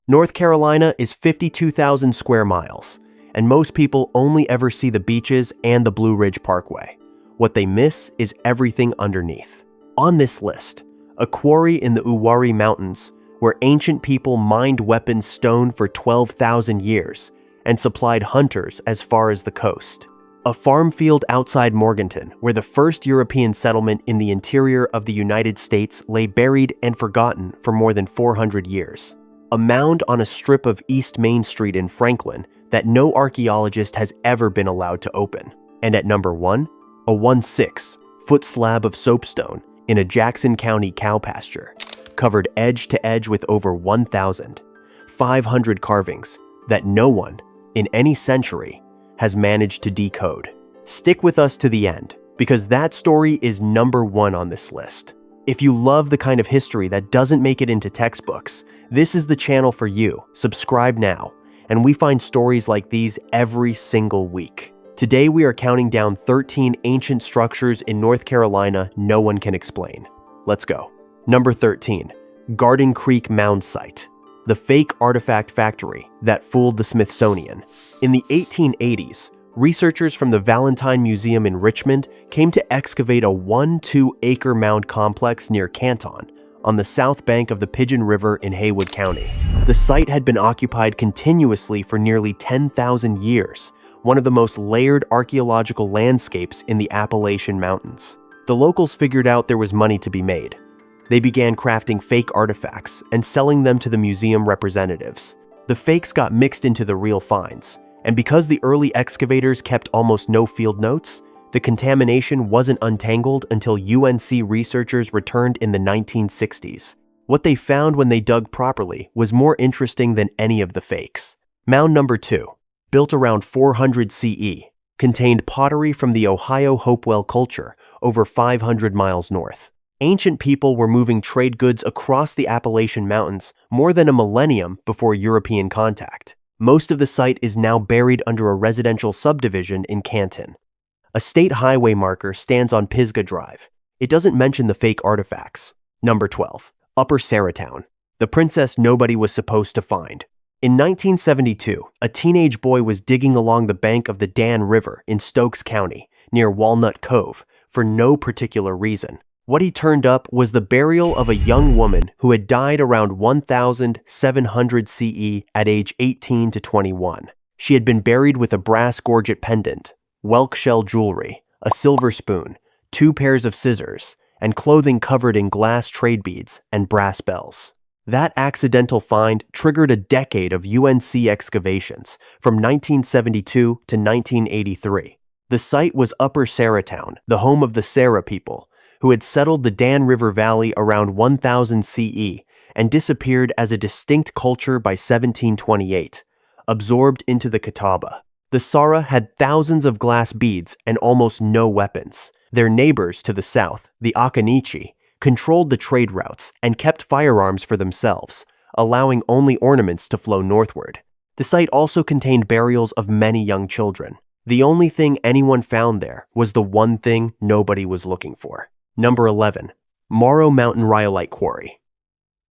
North Carolina is 52,000 square miles, and most people only ever see the beaches and the Blue Ridge Parkway. What they miss is everything underneath. On this list, a quarry in the Uwharrie Mountains, where ancient people mined weapons stone for 12,000 years and supplied hunters as far as the coast. A farm field outside Morganton, where the first European settlement in the interior of the United States lay buried and forgotten for more than 400 years. A mound on a strip of East Main Street in Franklin that no archaeologist has ever been allowed to open. And at number 1, a 1/6-foot slab of soapstone in a Jackson County cow pasture, covered edge to edge with over 1,500 carvings that no one, in any century, has managed to decode. Stick with us to the end, because that story is number 1 on this list. If you love the kind of history that doesn't make it into textbooks, this is the channel for you. Subscribe now, and we find stories like these every single week. Today we are counting down 13 ancient structures in North Carolina no one can explain. Let's go. Number 13, Garden Creek Mound Site. The fake artifact factory that fooled the Smithsonian. In the 1880s, researchers from the Valentine Museum in Richmond came to excavate a 1-2-acre mound complex near Canton, on the south bank of the Pigeon River in Haywood County. The site had been occupied continuously for nearly 10,000 years, one of the most layered archaeological landscapes in the Appalachian Mountains. The locals figured out there was money to be made. They began crafting fake artifacts and selling them to the museum representatives. The fakes got mixed into the real finds, and because the early excavators kept almost no field notes, the contamination wasn't untangled until UNC researchers returned in the 1960s. What they found when they dug properly was more interesting than any of the fakes. Mound number 2, built around 400 CE, contained pottery from the Ohio Hopewell culture over 500 miles north. Ancient people were moving trade goods across the Appalachian Mountains more than a millennium before European contact. Most of the site is now buried under a residential subdivision in Canton. A state highway marker stands on Pisgah Drive. It doesn't mention the fake artifacts. Number 12, Upper Saratown, the princess nobody was supposed to find. In 1972, a teenage boy was digging along the bank of the Dan River in Stokes County, near Walnut Cove, for no particular reason. What he turned up was the burial of a young woman who had died around 1700 CE at age 18 to 21. She had been buried with a brass gorget pendant, whelk shell jewelry, a silver spoon, 2 pairs of scissors, and clothing covered in glass trade beads and brass bells. That accidental find triggered a decade of UNC excavations from 1972 to 1983. The site was Upper Saratown, the home of the Sarah people, who had settled the Dan River Valley around 1000 CE and disappeared as a distinct culture by 1728, absorbed into the Kituwah. The Sarah had thousands of glass beads and almost no weapons. Their neighbors to the south, the Occaneechi, controlled the trade routes and kept firearms for themselves, allowing only ornaments to flow northward. The site also contained burials of many young children. The only thing anyone found there was the one thing nobody was looking for. Number 11, Morrow Mountain Rhyolite Quarry.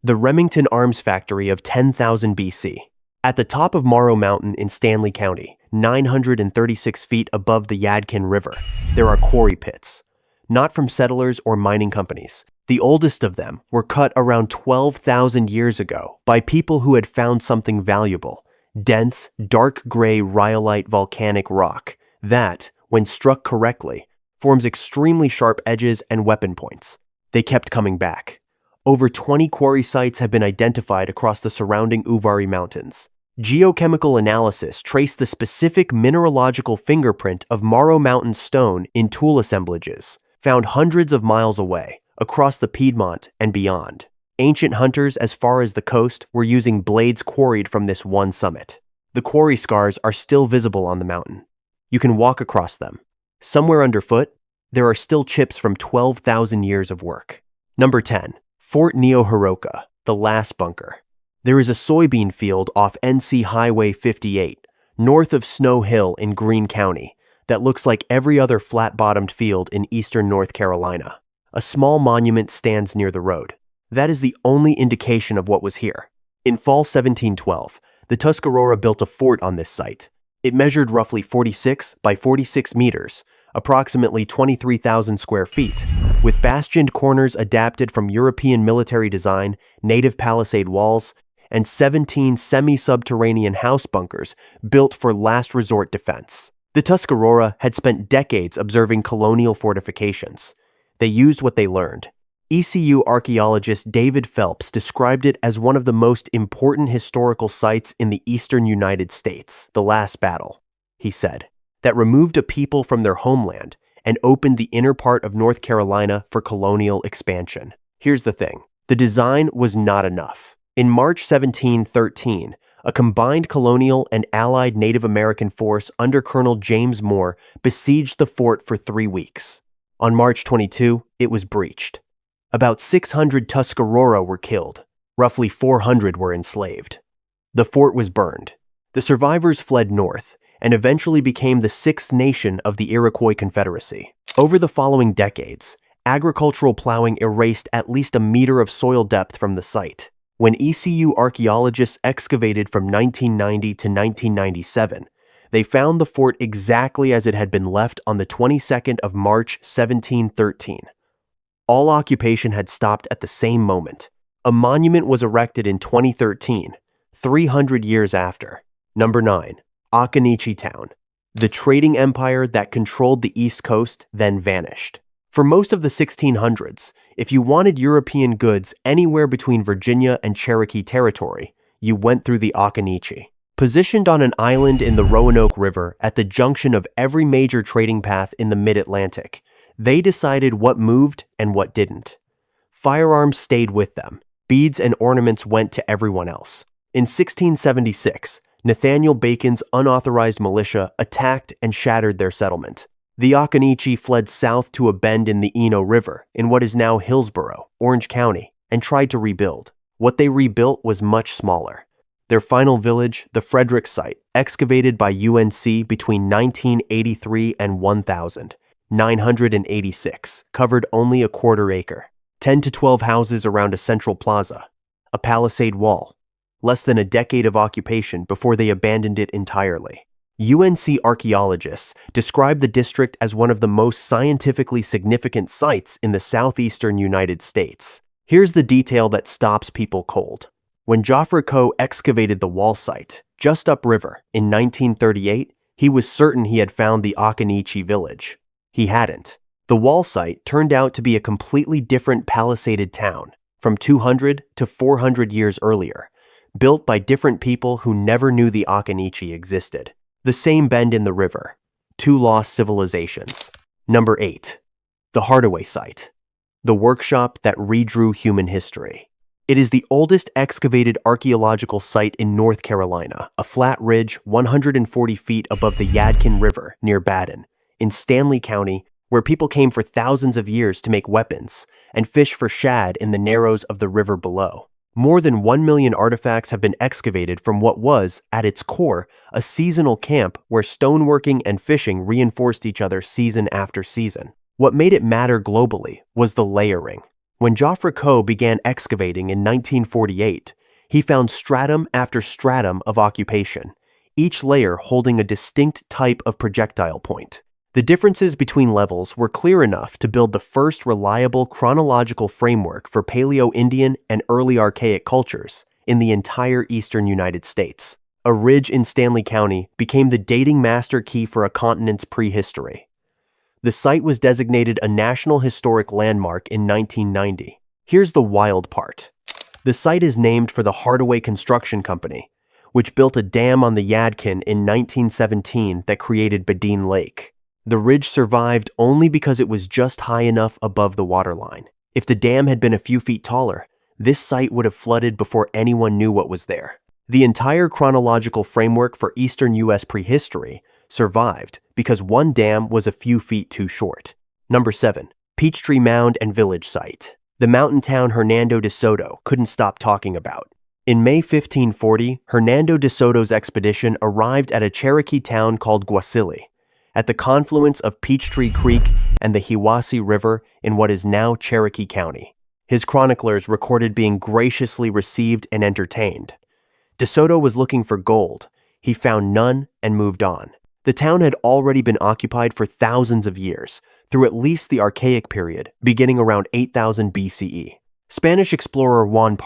The Remington Arms Factory of 10,000 BC. At the top of Morrow Mountain in Stanley County, 936 feet above the Yadkin River, there are quarry pits. Not from settlers or mining companies. The oldest of them were cut around 12,000 years ago by people who had found something valuable, dense, dark gray rhyolite volcanic rock that, when struck correctly, forms extremely sharp edges and weapon points. They kept coming back. Over 20 quarry sites have been identified across the surrounding Uwharrie Mountains. Geochemical analysis traced the specific mineralogical fingerprint of Morrow Mountain stone in tool assemblages, found hundreds of miles away, across the Piedmont and beyond. Ancient hunters as far as the coast were using blades quarried from this one summit. The quarry scars are still visible on the mountain. You can walk across them. Somewhere underfoot, there are still chips from 12,000 years of work. Number 10, Fort Neoheroka, the last bunker. There is a soybean field off NC Highway 58, north of Snow Hill in Greene County, that looks like every other flat-bottomed field in eastern North Carolina. A small monument stands near the road. That is the only indication of what was here. In fall 1712, the Tuscarora built a fort on this site. It measured roughly 46 by 46 meters, approximately 23,000 square feet, with bastioned corners adapted from European military design, native palisade walls, and 17 semi-subterranean house bunkers built for last resort defense. The Tuscarora had spent decades observing colonial fortifications. They used what they learned. ECU archaeologist David Phelps described it as one of the most important historical sites in the eastern United States, the last battle, he said, that removed a people from their homeland and opened the inner part of North Carolina for colonial expansion. Here's the thing. The design was not enough. In March 1713, a combined colonial and allied Native American force under Colonel James Moore besieged the fort for 3 weeks. On March 22, it was breached. About 600 Tuscarora were killed. Roughly 400 were enslaved. The fort was burned. The survivors fled north and eventually became the sixth nation of the Iroquois Confederacy. Over the following decades, agricultural plowing erased at least a meter of soil depth from the site. When ECU archaeologists excavated from 1990 to 1997, they found the fort exactly as it had been left on the 22nd of March 1713. All occupation had stopped at the same moment. A monument was erected in 2013, 300 years after. Number 9. Occaneechi Town. The trading empire that controlled the East Coast then vanished. For most of the 1600s, if you wanted European goods anywhere between Virginia and Cherokee territory, you went through the Occaneechi. Positioned on an island in the Roanoke River at the junction of every major trading path in the mid-Atlantic, they decided what moved and what didn't. Firearms stayed with them. Beads and ornaments went to everyone else. In 1676, Nathaniel Bacon's unauthorized militia attacked and shattered their settlement. The Occaneechi fled south to a bend in the Eno River, in what is now Hillsborough, Orange County, and tried to rebuild. What they rebuilt was much smaller. Their final village, the Frederick site, excavated by UNC between 1983 and 1986, covered only a quarter acre. 10 to 12 houses around a central plaza. A palisade wall. Less than a decade of occupation before they abandoned it entirely. UNC archaeologists describe the district as one of the most scientifically significant sites in the southeastern United States. Here's the detail that stops people cold. When Joffre Coe excavated the wall site, just upriver, in 1938, he was certain he had found the Occaneechi village. He hadn't. The wall site turned out to be a completely different palisaded town, from 200 to 400 years earlier, built by different people who never knew the Occaneechi existed. The same bend in the river. 2 lost civilizations. Number 8. The Hardaway site. The workshop that redrew human history. It is the oldest excavated archaeological site in North Carolina, a flat ridge 140 feet above the Yadkin River near Baden, in Stanley County, where people came for thousands of years to make weapons and fish for shad in the narrows of the river below. More than 1 million artifacts have been excavated from what was, at its core, a seasonal camp where stoneworking and fishing reinforced each other season after season. What made it matter globally was the layering. When Joffre Coe began excavating in 1948, he found stratum after stratum of occupation, each layer holding a distinct type of projectile point. The differences between levels were clear enough to build the first reliable chronological framework for Paleo-Indian and early Archaic cultures in the entire eastern United States. A ridge in Stanley County became the dating master key for a continent's prehistory. The site was designated a National Historic Landmark in 1990. Here's the wild part. The site is named for the Hardaway Construction Company, which built a dam on the Yadkin in 1917 that created Badine Lake. The ridge survived only because it was just high enough above the waterline. If the dam had been a few feet taller, this site would have flooded before anyone knew what was there. The entire chronological framework for Eastern U.S. prehistory survived because one dam was a few feet too short. Number 7. Peachtree Mound and Village Site. The mountain town Hernando de Soto couldn't stop talking about. In May 1540, Hernando de Soto's expedition arrived at a Cherokee town called Guasili, at the confluence of Peachtree Creek and the Hiwassee River in what is now Cherokee County. His chroniclers recorded being graciously received and entertained. De Soto was looking for gold. He found none and moved on. The town had already been occupied for thousands of years, through at least the Archaic period, beginning around 8000 BCE. Spanish explorer Juan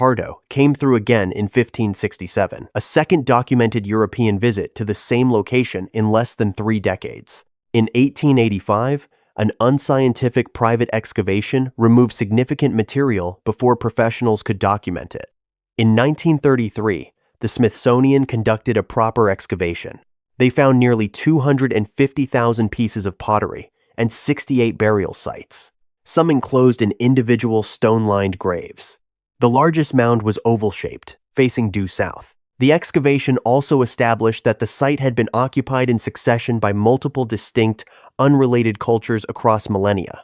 came through again in 1567, a second documented European visit to the same location in less than 3 decades. In 1885, an unscientific private excavation removed significant material before professionals could document it. In 1933, the Smithsonian conducted a proper excavation. They found nearly 250,000 pieces of pottery and 68 burial sites, some enclosed in individual stone-lined graves. The largest mound was oval-shaped, facing due south. The excavation also established that the site had been occupied in succession by multiple distinct, unrelated cultures across millennia.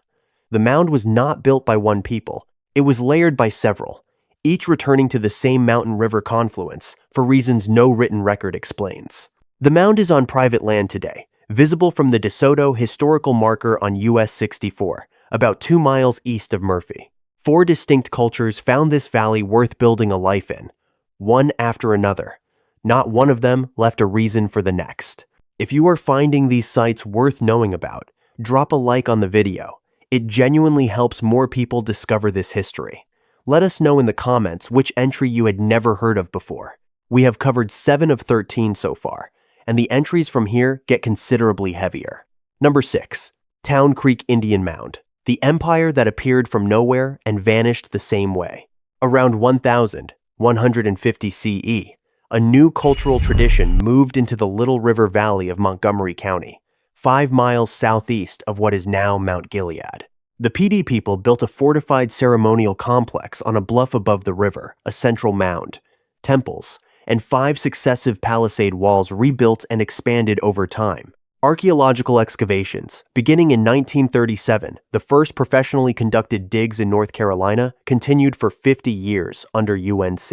The mound was not built by one people. It was layered by several, each returning to the same mountain-river confluence for reasons no written record explains. The mound is on private land today, visible from the De Soto historical marker on US 64, about 2 miles east of Murphy. 4 distinct cultures found this valley worth building a life in, one after another. Not one of them left a reason for the next. If you are finding these sites worth knowing about, drop a like on the video. It genuinely helps more people discover this history. Let us know in the comments which entry you had never heard of before. We have covered 7 of 13 so far, and the entries from here get considerably heavier. Number 6. Town Creek Indian Mound, the empire that appeared from nowhere and vanished the same way. Around 1150 CE, a new cultural tradition moved into the Little River Valley of Montgomery County, 5 miles southeast of what is now Mount Gilead. The PD people built a fortified ceremonial complex on a bluff above the river, a central mound, temples, and 5 successive palisade walls rebuilt and expanded over time. Archaeological excavations, beginning in 1937, the first professionally conducted digs in North Carolina, continued for 50 years under UNC.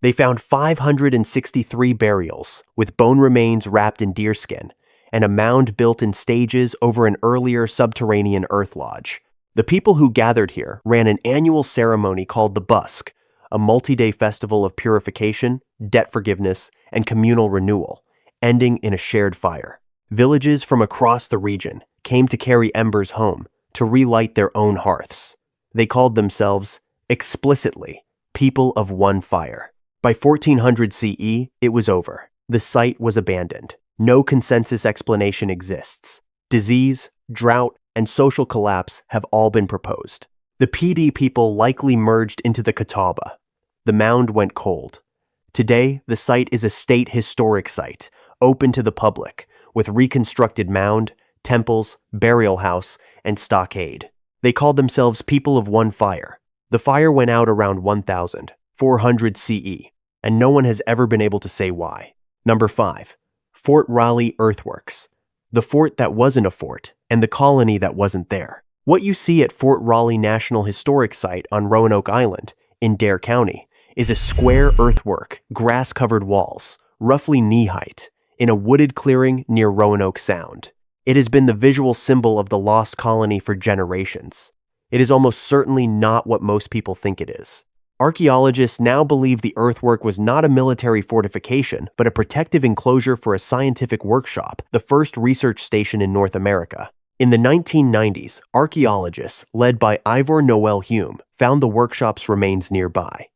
They found 563 burials, with bone remains wrapped in deerskin, and a mound built in stages over an earlier subterranean earth lodge. The people who gathered here ran an annual ceremony called the Busk, a multi-day festival of purification, debt forgiveness, and communal renewal, ending in a shared fire. Villages from across the region came to carry embers home to relight their own hearths. They called themselves, explicitly, people of one fire. By 1400 CE, it was over. The site was abandoned. No consensus explanation exists. Disease, drought, and social collapse have all been proposed. The PD people likely merged into the Kituwah. The mound went cold. Today, the site is a state historic site, open to the public, with reconstructed mound, temples, burial house, and stockade. They called themselves People of One Fire. The fire went out around 1400 CE, and no one has ever been able to say why. Number 5. Fort Raleigh Earthworks. The fort that wasn't a fort, and the colony that wasn't there. What you see at Fort Raleigh National Historic Site on Roanoke Island, in Dare County, is a square earthwork, grass-covered walls, roughly knee-height, in a wooded clearing near Roanoke Sound. It has been the visual symbol of the lost colony for generations. It is almost certainly not what most people think it is. Archaeologists now believe the earthwork was not a military fortification, but a protective enclosure for a scientific workshop, the first research station in North America. In the 1990s, archaeologists, led by Ivor Noel Hume, found the workshop's remains nearby.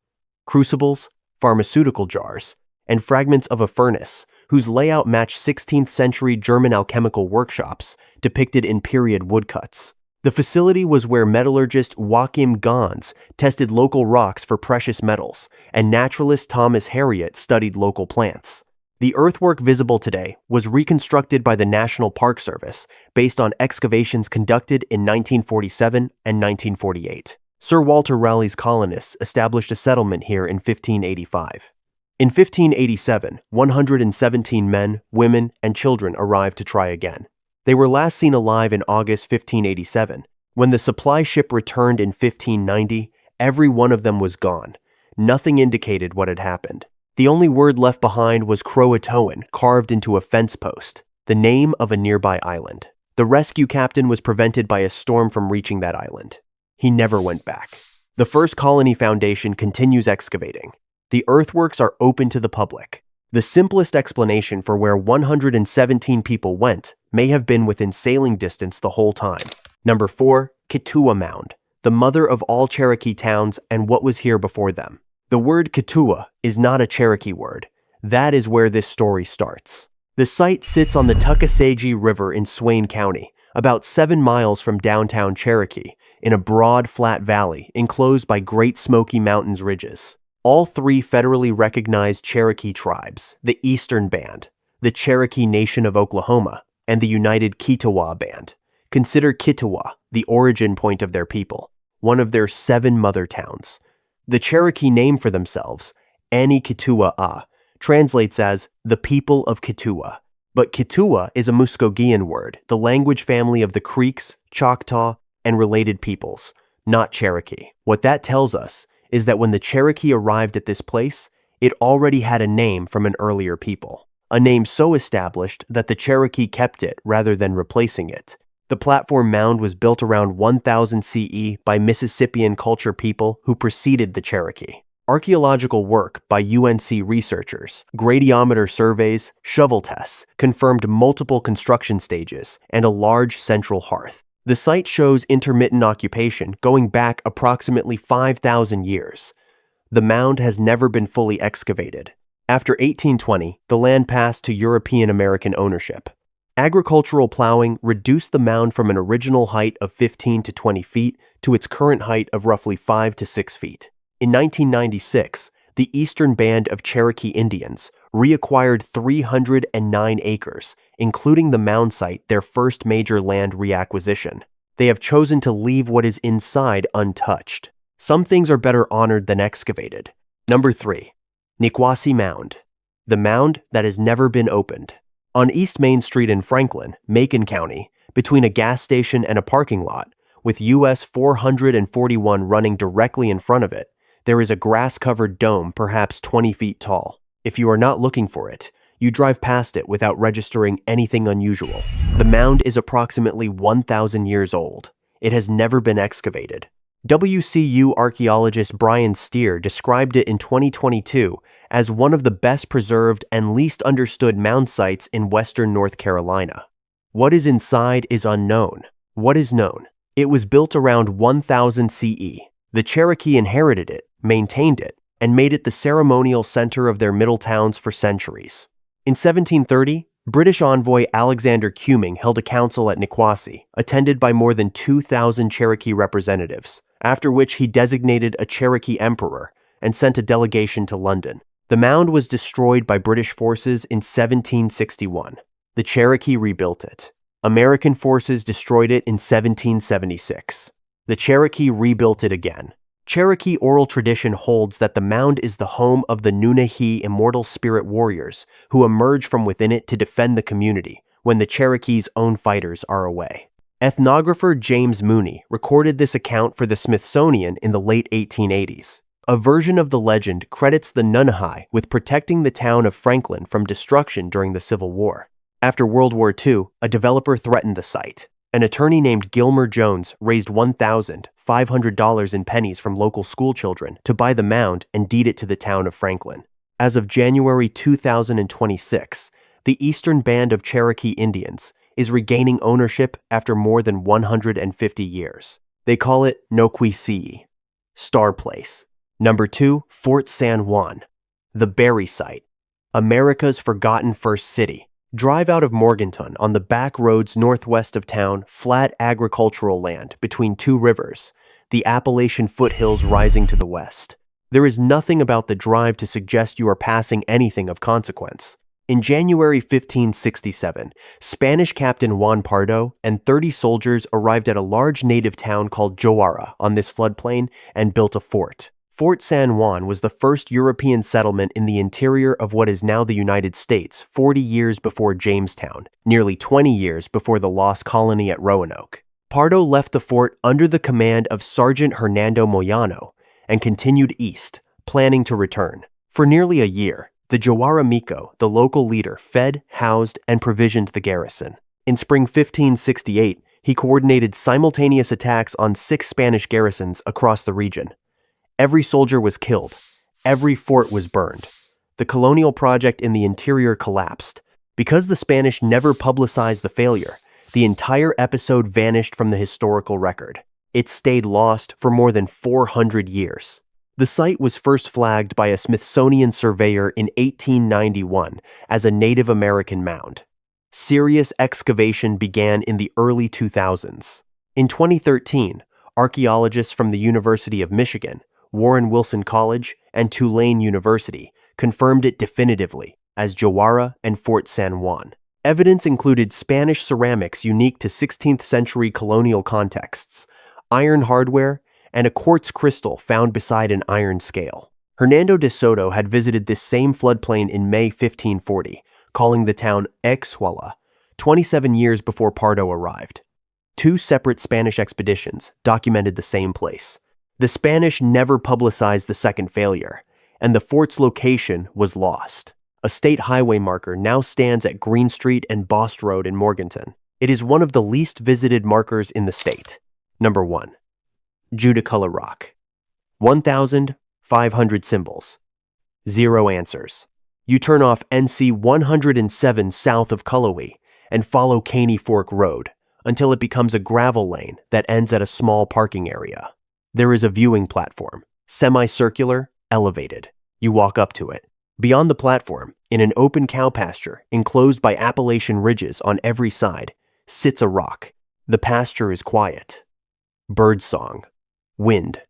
Crucibles, pharmaceutical jars, and fragments of a furnace, whose layout matched 16th century German alchemical workshops depicted in period woodcuts. The facility was where metallurgist Joachim Gans tested local rocks for precious metals, and naturalist Thomas Harriot studied local plants. The earthwork visible today was reconstructed by the National Park Service based on excavations conducted in 1947 and 1948. Sir Walter Raleigh's colonists established a settlement here in 1585. In 1587, 117 men, women, and children arrived to try again. They were last seen alive in August 1587. When the supply ship returned in 1590, every one of them was gone. Nothing indicated what had happened. The only word left behind was Croatoan carved into a fence post, the name of a nearby island. The rescue captain was prevented by a storm from reaching that island. He never went back. The first colony foundation continues excavating. The earthworks are open to the public. The simplest explanation for where 117 people went may have been within sailing distance the whole time. Number 4. Kituwah Mound, the mother of all Cherokee towns and what was here before them. The word Kituwah is not a Cherokee word. That is where this story starts. The site sits on the Tuckasegee River in Swain County, about 7 miles from downtown Cherokee, in a broad, flat valley enclosed by Great Smoky Mountains ridges. All 3 federally recognized Cherokee tribes, the Eastern Band, the Cherokee Nation of Oklahoma, and the United Kituwah Band, consider Kituwah the origin point of their people, one of their 7 mother towns. The Cherokee name for themselves, Ani Kituwah, translates as the people of Kituwah. But Kituwah is a Muskogean word, the language family of the Creeks, Choctaw, and related peoples, not Cherokee. What that tells us is that when the Cherokee arrived at this place, it already had a name from an earlier people, a name so established that the Cherokee kept it rather than replacing it. The platform mound was built around 1000 CE by Mississippian culture people who preceded the Cherokee. Archaeological work by UNC researchers, gradiometer surveys, shovel tests confirmed multiple construction stages and a large central hearth. The site shows intermittent occupation going back approximately 5,000 years. The mound has never been fully excavated. After 1820, the land passed to European American ownership. Agricultural plowing reduced the mound from an original height of 15 to 20 feet to its current height of roughly 5 to 6 feet. In 1996, the Eastern Band of Cherokee Indians reacquired 309 acres, including the mound site, their first major land reacquisition. They have chosen to leave what is inside untouched. Some things are better honored than excavated. Number 3. Nikwasi Mound, the mound that has never been opened. On East Main Street in Franklin, Macon County, between a gas station and a parking lot, with US 441 running directly in front of it, there is a grass-covered dome perhaps 20 feet tall. If you are not looking for it, you drive past it without registering anything unusual. The mound is approximately 1,000 years old. It has never been excavated. WCU archaeologist Brian Steer described it in 2022 as one of the best preserved and least understood mound sites in western North Carolina. What is inside is unknown. What is known? It was built around 1000 CE. The Cherokee inherited it, maintained it, and made it the ceremonial center of their middle towns for centuries. In 1730, British envoy Alexander Cumming held a council at Nikwasi, attended by more than 2,000 Cherokee representatives, after which he designated a Cherokee emperor and sent a delegation to London. The mound was destroyed by British forces in 1761. The Cherokee rebuilt it. American forces destroyed it in 1776. The Cherokee rebuilt it again. Cherokee oral tradition holds that the mound is the home of the Nunahi immortal spirit warriors who emerge from within it to defend the community when the Cherokee's own fighters are away. Ethnographer James Mooney recorded this account for the Smithsonian in the late 1880s. A version of the legend credits the Nunahi with protecting the town of Franklin from destruction during the Civil War. After World War II, a developer threatened the site. An attorney named Gilmer Jones raised $1,500 in pennies from local schoolchildren to buy the mound and deed it to the town of Franklin. As of January 2026, the Eastern Band of Cherokee Indians is regaining ownership after more than 150 years. They call it Nikwasi, Star Place. Number 2, Fort San Juan, the Berry Site, America's forgotten first city. Drive out of Morganton on the back roads northwest of town, flat agricultural land between 2 rivers, the Appalachian foothills rising to the west. There is nothing about the drive to suggest you are passing anything of consequence. In January 1567, Spanish Captain Juan Pardo and 30 soldiers arrived at a large native town called Uwharrie on this floodplain and built a fort. Fort San Juan was the first European settlement in the interior of what is now the United States 40 years before Jamestown, nearly 20 years before the lost colony at Roanoke. Pardo left the fort under the command of Sergeant Hernando Moyano and continued east, planning to return. For nearly a year, the Uwharrie Miko, the local leader, fed, housed, and provisioned the garrison. In spring 1568, he coordinated simultaneous attacks on 6 Spanish garrisons across the region. Every soldier was killed. Every fort was burned. The colonial project in the interior collapsed. Because the Spanish never publicized the failure, the entire episode vanished from the historical record. It stayed lost for more than 400 years. The site was first flagged by a Smithsonian surveyor in 1891 as a Native American mound. Serious excavation began in the early 2000s. In 2013, archaeologists from the University of Michigan, Warren Wilson College, and Tulane University confirmed it definitively as Uwharrie and Fort San Juan. Evidence included Spanish ceramics unique to 16th century colonial contexts, iron hardware, and a quartz crystal found beside an iron scale. Hernando de Soto had visited this same floodplain in May 1540, calling the town Ixhuala, 27 years before Pardo arrived. Two separate Spanish expeditions documented the same place. The Spanish never publicized the second failure, and the fort's location was lost. A state highway marker now stands at Green Street and Bost Road in Morganton. It is one of the least visited markers in the state. Number 1. Judaculla Rock. 1,500 symbols. 0 answers. You turn off NC 107 south of Cullowhee and follow Caney Fork Road until it becomes a gravel lane that ends at a small parking area. There is a viewing platform, semicircular, elevated. You walk up to it. Beyond the platform, in an open cow pasture enclosed by Appalachian ridges on every side, sits a rock. The pasture is quiet. Birdsong. Wind.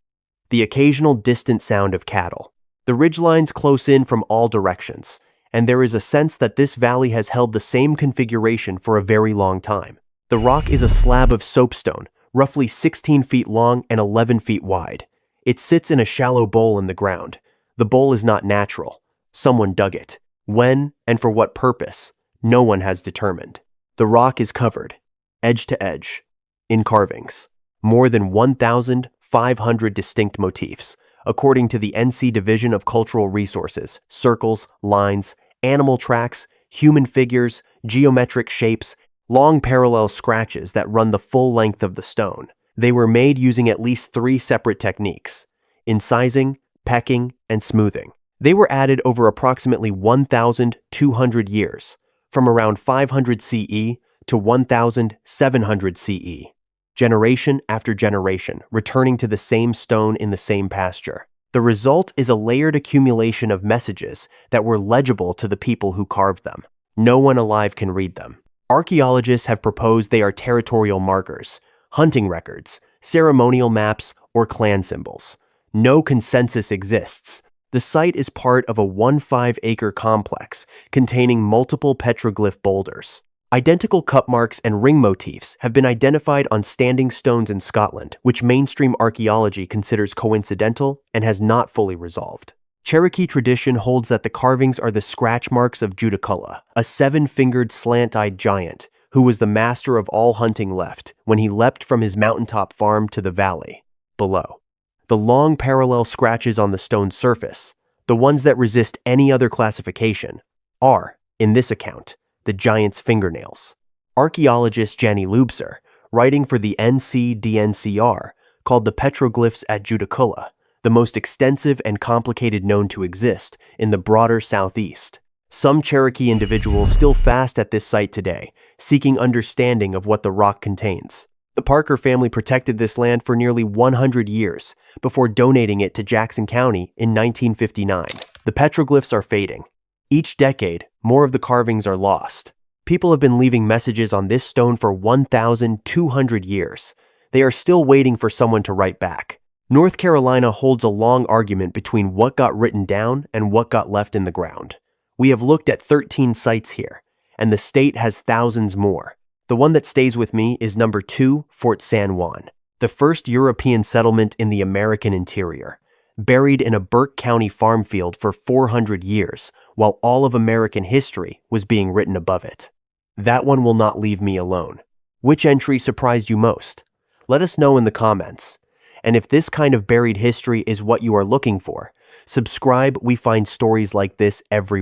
The occasional distant sound of cattle. The ridgelines close in from all directions, and there is a sense that this valley has held the same configuration for a very long time. The rock is a slab of soapstone, roughly 16 feet long and 11 feet wide. It sits in a shallow bowl in the ground. The bowl is not natural. Someone dug it. When and for what purpose, no one has determined. The rock is covered, edge to edge, in carvings. More than 1,500 distinct motifs, according to the NC Division of Cultural Resources, circles, lines, animal tracks, human figures, geometric shapes, long parallel scratches that run the full length of the stone. They were made using at least 3 separate techniques: incising, pecking, and smoothing. They were added over approximately 1,200 years, from around 500 CE to 1,700 CE. Generation after generation, returning to the same stone in the same pasture. The result is a layered accumulation of messages that were legible to the people who carved them. No one alive can read them. Archaeologists have proposed they are territorial markers, hunting records, ceremonial maps, or clan symbols. No consensus exists. The site is part of a 15-acre complex containing multiple petroglyph boulders. Identical cup marks and ring motifs have been identified on standing stones in Scotland, which mainstream archaeology considers coincidental and has not fully resolved. Cherokee tradition holds that the carvings are the scratch marks of Judaculla, a 7-fingered slant-eyed giant who was the master of all hunting left when he leapt from his mountaintop farm to the valley below. The long parallel scratches on the stone surface, the ones that resist any other classification, are, in this account, the giant's fingernails. Archaeologist Jenny Lubser, writing for the NCDNCR, called the petroglyphs at Judaculla the most extensive and complicated known to exist in the broader southeast. Some Cherokee individuals still fast at this site today, seeking understanding of what the rock contains. The Parker family protected this land for nearly 100 years before donating it to Jackson County in 1959. The petroglyphs are fading. Each decade, more of the carvings are lost. People have been leaving messages on this stone for 1,200 years. They are still waiting for someone to write back. North Carolina holds a long argument between what got written down and what got left in the ground. We have looked at 13 sites here, and the state has thousands more. The one that stays with me is number 2, Fort San Juan, the first European settlement in the American interior, buried in a Burke County farm field for 400 years, while all of American history was being written above it. That one will not leave me alone. Which entry surprised you most? Let us know in the comments. And if this kind of buried history is what you are looking for, subscribe. We find stories like this every